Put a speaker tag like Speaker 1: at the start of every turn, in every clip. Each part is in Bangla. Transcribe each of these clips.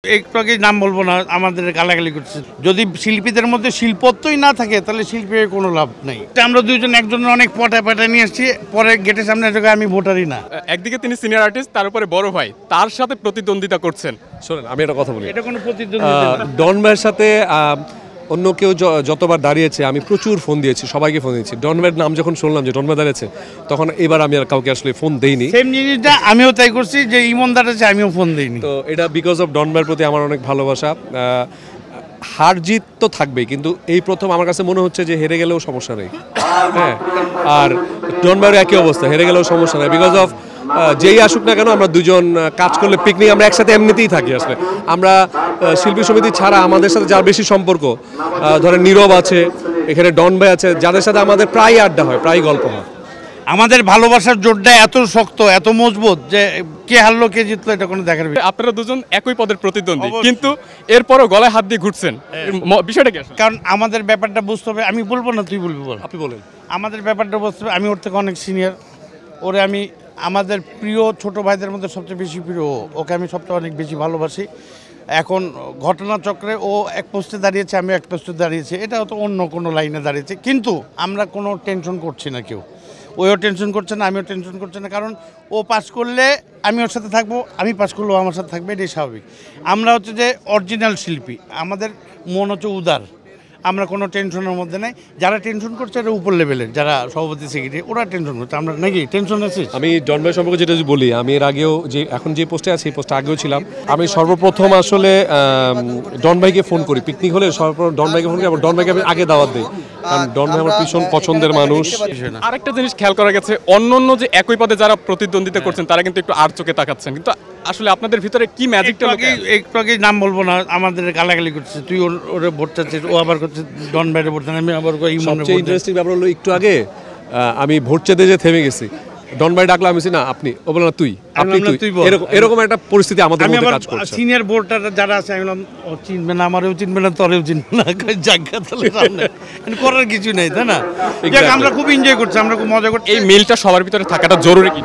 Speaker 1: একটু আগে নাম বলবো না, আমাদের গালাগালি করছে। যদি শিল্পীদের মধ্যে শিল্পত্বই না থাকে তাহলে শিল্পীর কোনো লাভ নেই। আমরা দুইজন একজনের অনেক পটা নিয়ে আসছি, পরে গেটের সামনে জায়গায় আমি ভোটারই না।
Speaker 2: একদিকে তিনি সিনিয়র আর্টিস্ট, তার উপরে বড় ভাই, তার সাথে প্রতিদ্বন্দ্বিতা করছেন।
Speaker 3: শোনেন, আমি একটা কথা বলি,
Speaker 1: এটা কোনো প্রতিদ্বন্দ্বিতা না।
Speaker 3: ডন ভাইয়ের সাথে অন্য কেউ যতবার দাঁড়িয়েছে আমি প্রচুর ফোন দিয়েছি, সবাইকে ফোন দিয়েছি। ডন ভাইয়ের নাম যখন শুনলাম যে ডন ভাই দাঁড়িয়েছে, তখন এবার আমি আর কাউকে আসলে ফোন দেইনি।
Speaker 1: সেম জিনিসটা আমিও তাই করছি, যে ইমনদার আছে আমিও ফোন দেইনি।
Speaker 3: তো এটা বিকজ অফ ডন ভাইয়ের প্রতি আমার অনেক ভালোবাসা। হার জিত তো থাকবেই, কিন্তু এই প্রথম আমার কাছে মনে হচ্ছে যে হেরে গেলেও সমস্যা নেই। হ্যাঁ, আর ডন ভাইয়ের একই অবস্থা, হেরে গেলেও সমস্যা নেই। বিকজ অফ যেই আসুক না কেন, আমরা দুজন কাজ করলে পিকনিক আমরা একসাথে এমনিতেই থাকি। আসলে আমরা শিল্পী সমিতি ছাড়া আমাদের সাথে যার বেশি সম্পর্ক, ধরেন নীরব আছে, এখানে ডন ভাই আছে, যাদের সাথে আমাদের প্রায় আড্ডা হয়, প্রায় গল্প হয়।
Speaker 1: আমাদের ভালোবাসার জোরটা এত শক্ত, এত মজবুত যে কে হারলো কে জিতলো এটা কোনো দেখার বিষয়।
Speaker 2: আপনারা দুজন একই পদের প্রতিদ্বন্দ্বী, কিন্তু এরপরও গলায় হাত দিয়ে ঘুরছেন, বিষয়টা কি?
Speaker 1: কারণ আমাদের ব্যাপারটা বুঝতে হবে। আমি বলবো না, তুই বলবি, বল।
Speaker 3: আপনি বলেন।
Speaker 1: আমাদের ব্যাপারটা বুঝতে হবে। আমি ওর থেকে অনেক সিনিয়র, ওরে আমি আমাদের প্রিয় ছোট ভাইদের মধ্যে সবচেয়ে বেশি প্রিয়, ওকে আমি সবচেয়ে অনেক বেশি ভালোবাসি। এখন ঘটনাচক্রে ও এক পোস্টে দাঁড়িয়েছে, আমি এক পোস্টে দাঁড়িয়েছি, এটা তো অন্য কোনো লাইনে দাঁড়িয়েছে, কিন্তু আমরা কোনো টেনশন করছি না কেউ। ওও টেনশন করছে না, আমিও টেনশন করছি না, কারণ ও পাস করলে আমি ওর সাথে থাকবো, আমি পাস করলেও আমার সাথে থাকবে, এটাই স্বাভাবিক। আমরা হচ্ছে যে অরিজিনাল শিল্পী, আমাদের মন হচ্ছে উদার, আমরা কোনো টেনশনের মধ্যে নাই। যারা টেনশন করছে এটা উপর লেভেলের, যারা সভাপতি সেক্রেটারি, ওরা টেনশন করছে, আমরা নাকি টেনশন আছি।
Speaker 3: আমি ডন ভাই সম্পর্কে যেটা বলি, আমি এর আগেও যে এখন যে পোস্টে আছি, এই পোস্টে আগেও ছিলাম। আমি সর্বপ্রথম আসলে ডন ভাইকে ফোন করি, পিকনিক হলে সর্বপ্রথম ডন ভাইকে ফোন করি, ডন ভাইকে আমি আগে দাওয়াত দিই, কারণ ডন ভাই আমার ভীষণ পছন্দের মানুষ।
Speaker 2: আরেকটা জিনিস খেয়াল করা গেছে, অন্য যে একই পদে যারা প্রতিদ্বন্দ্বিতা করছেন তারা কিন্তু একটু আর চোখে তাকাচ্ছেন, কিন্তু আসলে আপনাদের ভিতরে কি ম্যাজিকটা?
Speaker 1: একটু আগে নাম বলবো না, আমাদের গালাগালি করছে, তুই ওরে ভোট চাচ্ছিস, ও আবার করছে ডন ভাইয়ের ভোট, আমি আবার
Speaker 3: সবচেয়ে ইন্টারেস্টিং ব্যাপার হলো, একটু আগে আমি ভোট চেতে যে থেমে গেছি, ডন ভাই ডাকলাম, আমি না আপনি, ও বললাম তুই, এরকম একটা পরিস্থিতি আমাদের মধ্যে কাজ করছে।
Speaker 1: সিনিয়র ভোটার যারা আছে, আমি বললাম ও চিনবে না, আমারও চিনবে না, তোরেও চিনবে না, জায়গা তাহলে করার কিছু নেই, তাই না? আমরা খুব এনজয় করছি, আমরা খুব মজা করছি।
Speaker 2: এই মিলটা সবার ভিতরে থাকাটা জরুরি কি?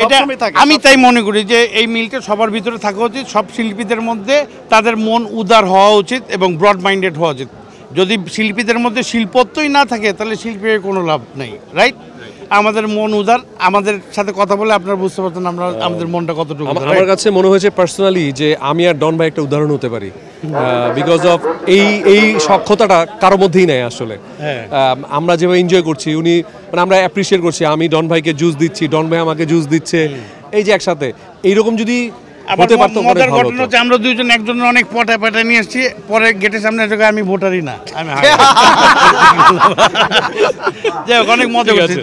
Speaker 1: এটা আমি তাই মনে করি যে এই মিলটা সবার ভিতরে থাকা উচিত। সব শিল্পীদের মধ্যে তাদের মন উদার হওয়া উচিত এবং ব্রড মাইন্ডেড হওয়া উচিত। যদি শিল্পীদের মধ্যে শিল্পত্বই না থাকে তাহলে শিল্পীর কোনো লাভ নেই, রাইট? আমাদের মন উদার, আমাদের সাথে কথা বলে আপনারা বুঝতে পারছেন আমরা আমাদের মনটা কতটুকু।
Speaker 3: আমার কাছে মনে হয়েছে পার্সোনালি যে আমি আর ডন ভাই একটা উদাহরণ হতে পারি, বিকজ অফ এই সক্ষতাটা কারোর মধ্যেই নেই আসলে। আমরা যেভাবে এনজয় করছি, উনি মানে আমরা অ্যাপ্রিসিয়েট করছি, আমি ডন ভাইকে জুস দিচ্ছি, ডন ভাই আমাকে জুস দিচ্ছে, এই যে একসাথে এইরকম যদি হতে পারতো। মজার ঘটনা হচ্ছে
Speaker 1: আমরা দুইজন একজনের অনেক পটা নিয়ে আসছি, পরে গেটের সামনে জায়গায় আমি ভোটারই না, আমি যাই হোক, অনেক মজা করছি।